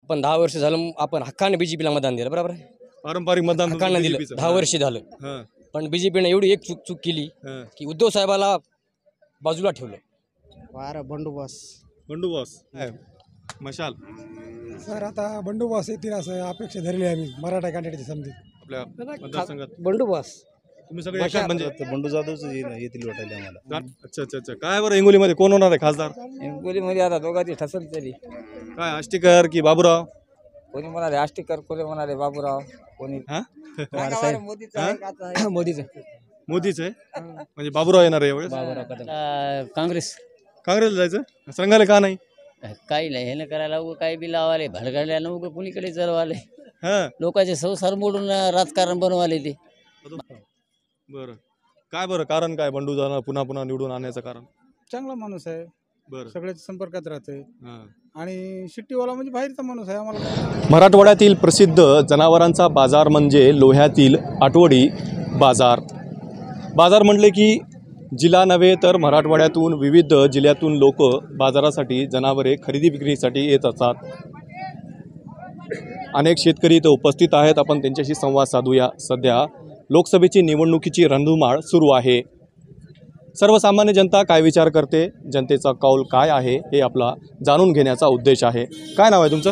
आपण 10 वर्ष झालं आपण हक्काने बीजेपीला मतदान दिलं, बरोबर आहे. पारंपरिक मतदान हक्काने दिलं, 10 वर्ष झालं. हां पण बीजेपीने एवढी एक चूक केली हां की उद्धव साहेबाला बाजूला ठेवलं. वारा बंडोबस बंडू बॉस मशाल सर आता बंडोबस्त येतील असं अपेक्षा धरली आम्ही मराठा कॅन्डिडेटची समजी. आपल्या मतदारसंघात बंडोबस तुम्ही सगळे एकाच म्हणजे बंडू जाधवच येतील वाटायला आम्हाला. अच्छा अच्छा अच्छा. काय बरं हिंगोलीमध्ये कोण होणार आहे खासदार? हिंगोलीमध्ये आता दोघांची ठसल तरी काय आष्टीकर की बाबूराव? कोणी म्हणाले आष्टीकर, कोणी म्हणाले बाबूराव, कोणी हा मोदीचं मोदीच आहे म्हणजे बाबूराव येणार आहे यावेळेस. काँग्रेस काँग्रेसला जायचं संघाला का नाही? काही नाही हे करायला उगं काही बी लावाले भडगाडल्यानं उगं कुणीकडे चलवाले हा लोकांचे संसार मोडून राजकारण बनवाले ते. बरं काय बरं कारण काय बंडू जाणार पुन्हा पुन्हा निवडून आणण्याचं कारण? चांगला माणूस आहे, बरं सगळ्याच्या संपर्कात राहते हां. आणि शिट्टीवाला म्हणजे बाहेरचा माणूस आहे. आम्हाला मराठवाड्यातील प्रसिद्ध जनावरांचा बाजार म्हणजे लोह्यातील आटवडी बाजार. बाजार म्हटले की जिल्हा नव्हे तर मराठवाड्यातून विविध जिल्ह्यातून लोक बाजारासाठी जनावरे खरेदी विक्रीसाठी येत असतात. अनेक शेतकरी इथं उपस्थित आहेत. आपण त्यांच्याशी संवाद साधूया. सध्या लोकसभेची निवडणुकीची रणधुमाळ सुरू आहे. सर्वसामान्य जनता काय विचार करते, जनतेचा कौल काय आहे हे आपला जाणून घेण्याचा उद्देश आहे. काय नाव आहे तुमचं?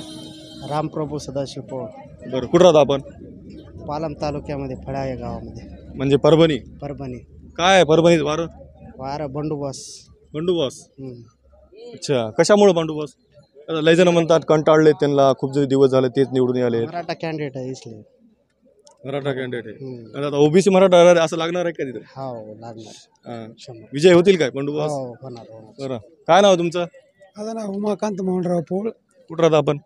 रामप्रभू सदाशिव पवार, बरं कुठं राहता आपण? पालम तालुक्यामध्ये फळा या गावामध्ये, म्हणजे परभणी. परभणी. काय परभणीत वारं? वारा बंडोबस. बंडू बॉस. अच्छा कशामुळे बंडू बॉस? लय जण म्हणतात कंटाळले त्यांना, खूप जरी दिवस झाले तेच निवडून आले. मराठा कॅन्डिडेट आहे इसलिए. मराठा कॅन्डिडेट आहे आता ओबीसी मराठा असं लागणार आहे का तिथे? हो लागणार. हां. विजय होतील काय बंडू बॉस? हो होणार. बरं काय नाव आहे तुमचं? माझं नाव उमाकांत मोहनराव पोळ, कुठं राहता आपण?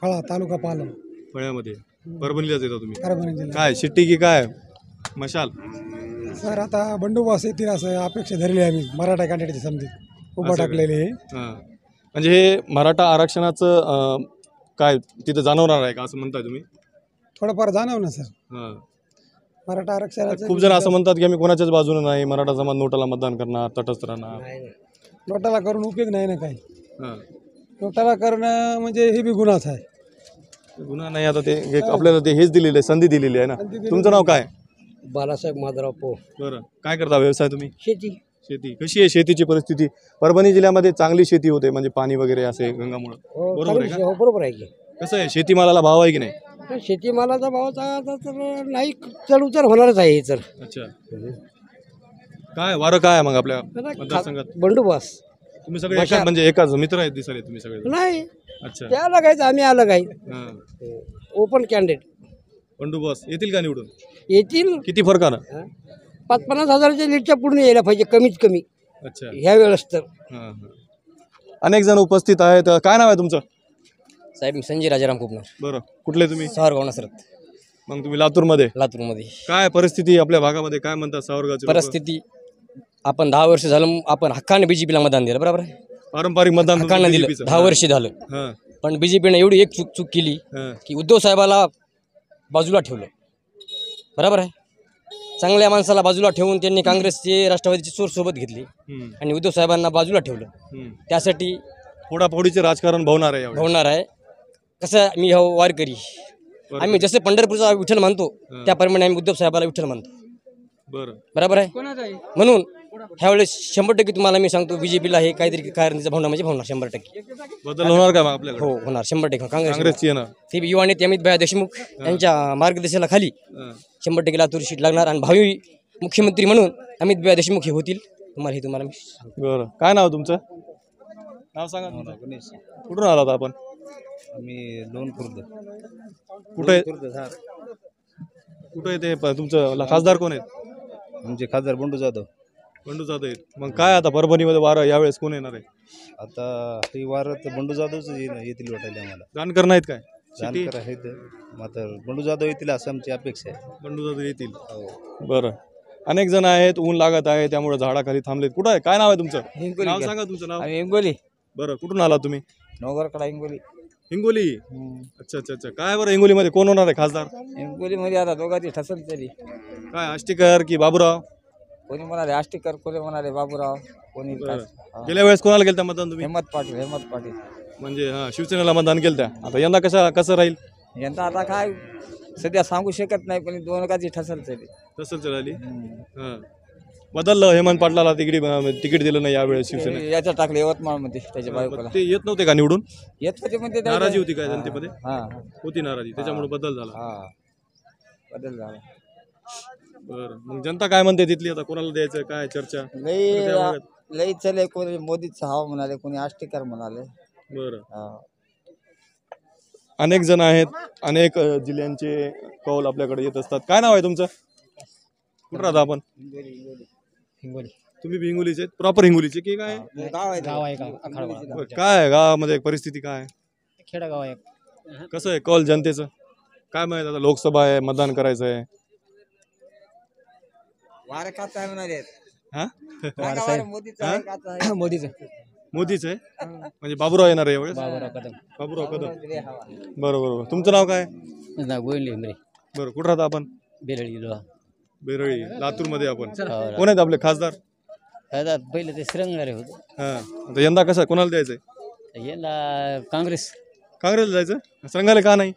फळा तालुका पालम, फळ्यामध्ये. परभणीलाच येतो तुम्ही? परभणी जिल्हा. काय शिट्टी की काय मशाल? सर आता बंडोबस्त येतील असं अपेक्षा धरली आम्ही मराठा कॅन्डिडेटची समजी उभा असं टाकलेले आहे. हां. म्हणजे हे मराठा आरक्षणाचं काय तिथं जाणवणार आहे का असं म्हणताय तुम्ही? थोडंफार जाणव ना सर, हां. मराठा आरक्षणाचं. खूप जण असं म्हणतात की आम्ही कोणाच्याच बाजूने नाही, मराठा समाज नोटाला मतदान करणार, तटस्थ राहणार. नोटाला करून उपयोग नाही ना काही. हां. नोटाला करणं म्हणजे हे बी गुन्हाच आहे. गुन्हा नाही. आता ते आपल्याला ते हेच दिलेलं आहे, संधी दिलेली आहे ना. तुमचं नाव काय? बालासाहेब माधवराव पो. बरं काय करता व्यवसाय तुम्ही? शेती. शेती. कशी आहे शेतीची परिस्थिती? परभणी जिल्ह्यामध्ये चांगली शेती होते म्हणजे पाणी वगैरे असे गंगामुळं, बरोबर आहे का? हो बरोबर आहे की. कसं आहे शेतीमालाला भाव आहे की नाही? शेतीमालाचा भाव तर नाही, चढ उतार होणारच आहे हे तर. अच्छा काय वारं काय आहे मग आपल्या मतदारसंघात? बंडोबस तुम्ही सगळे एकाच म्हणजे एकाच मित्र आहेत दिसाले तुम्ही सगळे? नाही, अच्छा ते अलग आहेत, आम्ही अलग आहे. हां. Open candidate. बंडू बॉस येतील का निवडून? येतील. किती फरकानं? 50-50 हजाराच्या लीडच्या पुढे यायला पाहिजे कमीत कमी अच्छा ह्या वेळेस तर. हां हां. अनेक जण उपस्थित आहेत. काय नाव आहे तुमचं? साहेब मी संजय राजाराम कुपनर, बरं कुठले तुम्ही? सावरगाव नसरत, मग तुम्ही लातूरमध्ये. लातूरमध्ये. काय परिस्थिती आपल्या भागामध्ये काय म्हणतात सावरगावची लोकं? परिस्थिती आपण 10 वर्ष झालं आपण हक्काने बीजेपीला मतदान दिलं, बरोबर आहे. पारंपरिक मतदान हक्काने दिलं, BJP चं. 10 वर्ष झालं. हां पण बीजेपीने एवढी एक चूक केली हां. की उद्धव साहेबाला बाजूला ठेवलं, बरोबर आहे. चांगल्या माणसाला बाजूला ठेवून त्यांनी काँग्रेसचे राष्ट्रवादीची चोर सोबत घेतली आणि उद्धव साहेबांना बाजूला ठेवलं. त्यासाठी फोडाफोडीचे राजकारण भवणार आहे यावेळी. होणार आहे. कसं मी हो वारकरी, आम्ही जसे पंढरपूरचा विठ्ठल मानतो त्याप्रमाणे आम्ही उद्धव साहेबाला विठ्ठल मानतो, बरं बरोबर आहे. म्हणून ह्यावेळेस 100% तुम्हाला मी सांगतो बीजेपीला हे काहीतरी कारणीचा भावना म्हणजे भावना 100% बदल होणार का मग आपल्याकडे? हो होणार 100%. काँग्रेसची येणार. ते युवा नेते अमित भाई देशमुख यांच्या मार्गदर्शनाखाली 100% लातूर सीट लागणार आणि भावी मुख्यमंत्री म्हणून अमित भाई देशमुख हे होतील. तुम्हाला मी सांगतो. बरं काय नाव तुमचं? नाव सांगा तुमचं. कुठून आलात आपण? आम्ही दोन खुर्द. कुठे कुठे ते तुमचं खासदार कोण आहेत? आमचे खासदार बंडू जाधव. बंडू जाधव आहेत. मग काय आता परभणीमध्ये वारं यावेळेस कोण येणार आहे? आता ही वारत बंडू जाधवच येतील वाटायला आम्हाला. जानकर नाहीत काय? जानकर आहेत मात्र बंडू जाधव येतील असं आमची अपेक्षा आहे. बंडू जाधव येतील. बरं अनेक जण आहेत, ऊन लागत आहे त्यामुळे झाडाखाली थांबलेत. कुठं आहे? काय नाव आहे तुमचं? नाव सांगा तुमचं नाव. हिंगोली, बरं कुठून आला तुम्ही? नवगरकडा हिंगोली. हिंगोली. अच्छा अच्छा अच्छा. काय बरं हिंगोलीमध्ये कोण होणार आहे खासदार? हिंगोलीमध्ये आता दोघांची ठसल तरी. काय आष्टीकर की बाबूराव? कोणी म्हणाले आष्टीकर, कोणी म्हणाले बाबूराव, कोणी गेल्या वेळेस कोणाला गेलता मतदान तुम्ही? हेमत पाटील. म्हणजे हां शिवसेनेला मतदान केलं त्या आता यंदा कसं राहील यंदा आता काय सध्या सांगू शकत नाही पण दोन गाची ठसलच आहे ते. तसंच राहिली हां बदललं हेमंत पाटलाला तिकीट दिलं नाही यावेळेस शिवसेने ते याच्यात टाकले यवतमाळमध्ये त्याच्या बायकोला ते येत नव्हते का निवडून येत होते म्हणजे ते- नाराजी होती काय जनतेमध्ये हा होती नाराजी त्याच्यामुळे बदल झाला हा बदल झाला. बरं मग जनता काय म्हणते तिथली आता कोणाला द्यायचं काय चर्चा लई त्या भागात? लई चले कोणी मोदीचं हवा म्हणाले कोणी आष्टीकर म्हणाले. बरं हा. अनेक जण आहेत अनेक जिल्ह्यांचे कौल आपल्याकडे येत असतात काय नाव आहे तुमचं कुठं राहता आपण तुम्ही हिंगोलीचे प्रॉपर हिंगोलीचे की काय गाव आहे गाव आहे का बरं, काय आहे गावामध्ये परिस्थिती काय आहे? खेडेगाव आहे. कसं आहे कौल जनतेचं काय माहित आता लोकसभा आहे मतदान करायचं आहे वारे काच आहे म्हणाले. हा मोदीचं आहे काच आहे. मोदीचं मोदीच आहे म्हणजे बाबूराव येणार आहे यावेळेस कदम बाबूराव कदम बरोबर तुमचं नाव काय गोविंद इंगळे बरं कुठं राहता आपण बेरळी गेलो बेरळी लातूरमध्ये आपण कोण आहेत आपले खासदार आता पहिले ते श्रंगारे होते हा आता यंदा कसं कोणाला द्यायचंय याला काँग्रेस काँग्रेसला जायचं संघाला का नाही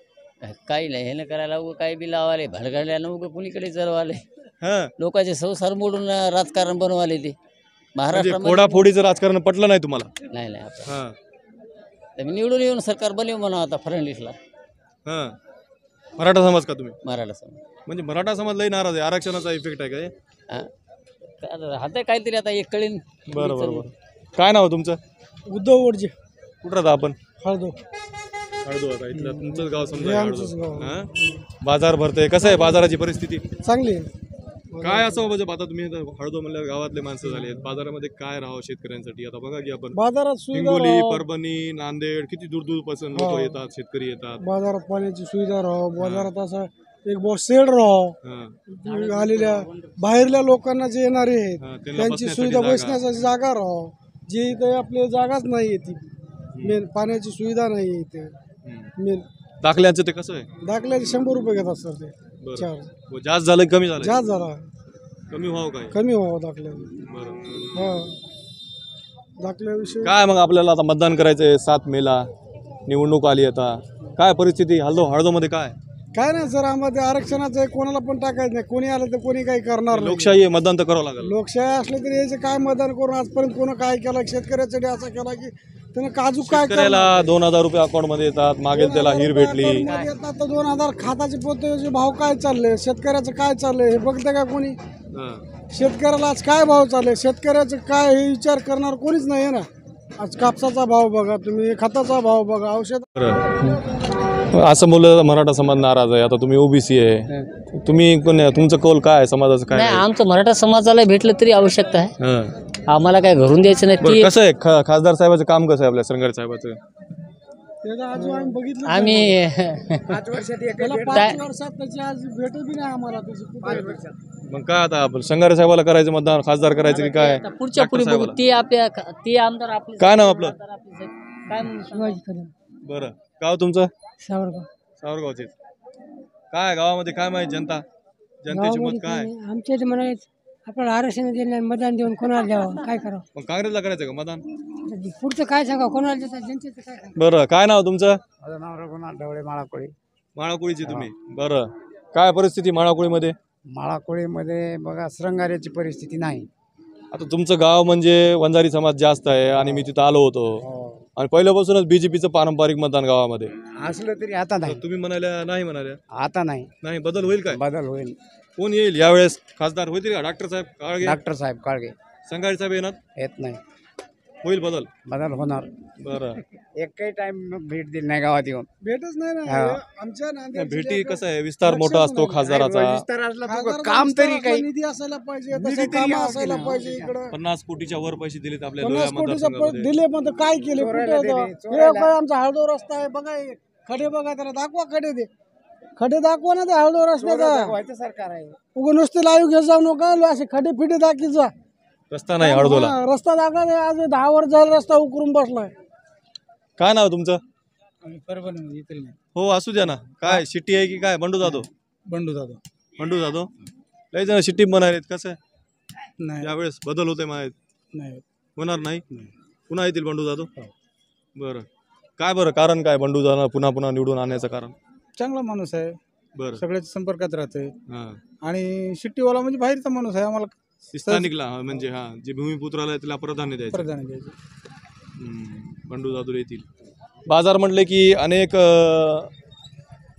काही नाही ह्यानं करायला उगं काही बी लावाले भडकायला उगं कुणीकडे चलवाले हा लोकांचे संसार मोडून राजकारण बनवाले ते म्हणजे महाराष्ट्रामध्ये फोडाफोडीचं राजकारण पटलं नाही तुम्हाला नाही नाही आपण हा तर मी निवडून येऊन सरकार बनव म्हणा आता फडणवीसला हा मराठा समाज का तुम्ही मराठा समाज म्हणजे मराठा समाज लई नाराज आहे आरक्षणाचा इफेक्ट आहे काय आता काहीतरी आता एक कळीन बरं बरं काय नाव आहे तुमचं उद्धव वडजे कुठं राहता आपण हळदो हळदो आता इथलं तुमचंच गाव हे समजा आमचंच हळदो. गाव. हा? बाजार भरतोय कसं आहे बाजाराची परिस्थिती चांगली आहे. काय असं म्हणजे आता तुम्ही आता हळदो म्हणल्या गावातले माणसं झाले आहेत बाजारामध्ये काय राहावं शेतकऱ्यांसाठी आता बघा की आपण बाजारात सुविधा हिंगोली राहावं, परभणी नांदेड किती दूर दूर पासून लोक येतात शेतकरी येतात बाजारात पाण्याची सुविधा राहावं बाजारात असा एक बॉ शेड राहावं हा. आलेल्या बाहेरल्या लोकांना जे येणारे आहेत हा, त्यांना त्यांची बसण्यासाठी सुविधा जागा. बसण्यासाठी जागा राहावं जे इथे आपली जागाच नाही आहे ती मेन पाण्याची सुविधा नाही आहे इथे हम्म. मेन दाखल्याचं ते कसं आहे दाखल्याचे 100 रुपये घेतात सर ते बरं चार्ज हो, जास्त झालं कमी झालं जास्त झाला कमी व्हावं काय कमी व्हावं दाखल्या बरं हा दाखल्याविषयी काय मग आपल्याला आता मतदान करायचंय 7 मेला निवडणूक आली आता काय परिस्थिती हळदोमध्ये काय नाही सर आम्हाला आरक्षणाचं आहे, कोणाला पण टाकायचं नाही कोणी आलं तर कोणी काही करणार नाही लोकशाही आहे, मतदान तर करावं लागेल लोकशाही असले तरी याचे काय मतदान करून आजपर्यंत कोण काय केलं शेतकऱ्यासाठी असं केला की त्यानं काजू काय शेतकऱ्याला 2000 रुपये अकाउंट मध्ये येतात मागेल त्याला हिर भेटली येतात तर 2000 खाताचे पोते भाव काय चालले शेतकऱ्याचं काय चाललंय हे बघते का कोणी हा. शेतकऱ्याला आज काय भाव चालले शेतकऱ्याचं काय हे विचार करणार कोणीच नाही आहे ना आज कापसाचा भाव बघा तुम्ही खताचा भाव बघा औषध असं मुलं मराठा समाज नाराज आहे आता तुम्ही ओबीसी आहे तुम्ही तुमचं कौल काय आहे समाजाचं काय नाही आहे? आमचं मराठा समाजाला भेटलं तरी आवश्यकता आहे हा. आम्हाला काय घरून द्यायचं नाही बरं, ती कसं आहे खासदार साहेबाचं काम कसं आहे आपल्या संघार साहेबाचं त्याचा आज आम्ही बघितलं आम्ही त्याला 5 वर्षात त्याची आज भेट बी नाही आम्हाला त्याची कुठे मग काय आता आपण संघार साहेबाला करायचं मतदान खासदार करायचं की काय पुढच्या पुढे बघू ती आपल्या ती आमदार आपले काय नाव आपलं काय म्हणून बरं गाव तुमचं सावरगाव सावरगावचे काय गावामध्ये काय माहिती जनतेची मत काय आमच्या इथे म्हणाले आपल्याला आरक्षण दिलं मतदान देऊन कोणाला द्यावं काय करावं मग काँग्रेसला करायचं का मतदान पुढचं काय सांगा कोणाला देतात जनतेचं काय बरं काय नाव तुमचं माझं नाव रघुनाथ ढवळे माळाकोळी माळाकोळीची तुम्ही बरं काय परिस्थिती माळाकोळीमध्ये माळाकोळीमध्ये बघा श्रंगाऱ्याची परिस्थिती नाही आता तुमचं गाव म्हणजे वंजारी समाज जास्त आहे आणि मी तिथं आलो होतो आणि पहिल्यापासूनच बीजेपीचं पारंपरिक मतदान गावामध्ये असलं तरी आता तर तुम्ही म्हणाल्या नाही म्हणाल्या आता नाही नाही बदल होईल काय बदल होईल कोण येईल यावेळेस खासदार होतील का डॉक्टर साहेब काळगे डॉक्टर साहेब काळगे संघारी साहेब येणार येत नाही होईल बदल बदल होणार बरं एकही टाइम भेट दिली नाही गावात येऊन भेटच नाही ना आमच्या त्या भेटी कसं आहे विस्तार मोठा असतो खासदाराचा काम तरी काही निधी असायला पाहिजे तसं काम असायला पाहिजे इकडं 50 कोटीच्या वर पैसे दिलेत आपल्या 50 लोया कोटीचा मतदारसंघामध्ये. दिले पण काय केले कुठे होतं? हे काय आमचा हळदो रस्ता आहे बघा हे. खडे बघा त्याला दाखवा खडे दे खडे दाखवा ना ते हळदो रस्त्याचा सरकार आहे उगं नुसते लाईव्ह घेत जाऊ नका असे खडे फिडे दाखी जा रस्ता नाही हळदोला हा, रस्ता दाखवा नाही. आज 10 वर्ष झाला रस्ता उकरून बसलाय काय नाव तुमचं परभणी हो असू द्या ना काय शिट्टी आहे की काय बंडू जाधव बंडू दादा बंडू जाधव लय जण शिट्टी बनायलेत कसं आहे? नाही यावेळेस बदल होते माहीत नाही होणार नाही पुन्हा येतील बंडू जाधव बरं काय बरं कारण काय बंडू दादांना पुन्हा पुन्हा निवडून आणण्याचं कारण? चांगला माणूस आहे, बरं. सगळ्याच्या संपर्कात राहते हां. आणि शिट्टीवाला म्हणजे बाहेरचा माणूस आहे, आम्हाला स्थानिकला म्हणजे जे भूमिपुत्राला आहे त्याला प्राधान्य द्यायचं. प्रधान द्यायचे. बंडू दादू येतील. बाजार म्हटले की अनेक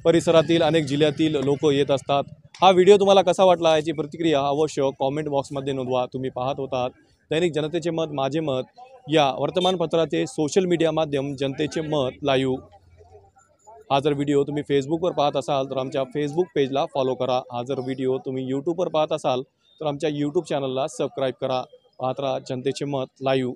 परिसरातील अनेक जिल्ह्यातील लोक येत असतात. हा व्हिडिओ तुम्हाला कसा वाटला याची प्रतिक्रिया अवश्य कॉमेंट बॉक्समध्ये नोंदवा. तुम्ही पाहत होतात दैनिक जनतेचे मत माझे मत या वर्तमानपत्राचे सोशल मीडिया माध्यम जनतेचे मत लाईव्ह. हा जर व्हिडिओ तुम्ही फेसबुकवर पाहत असाल तर आमच्या फेसबुक पेजला फॉलो करा. हा जर व्हिडिओ तुम्ही यूट्यूबवर पाहत असाल तर आमच्या यूट्यूब चॅनलला सबस्क्राईब करा. पाहत राहा जनतेचे मत लाईव्ह.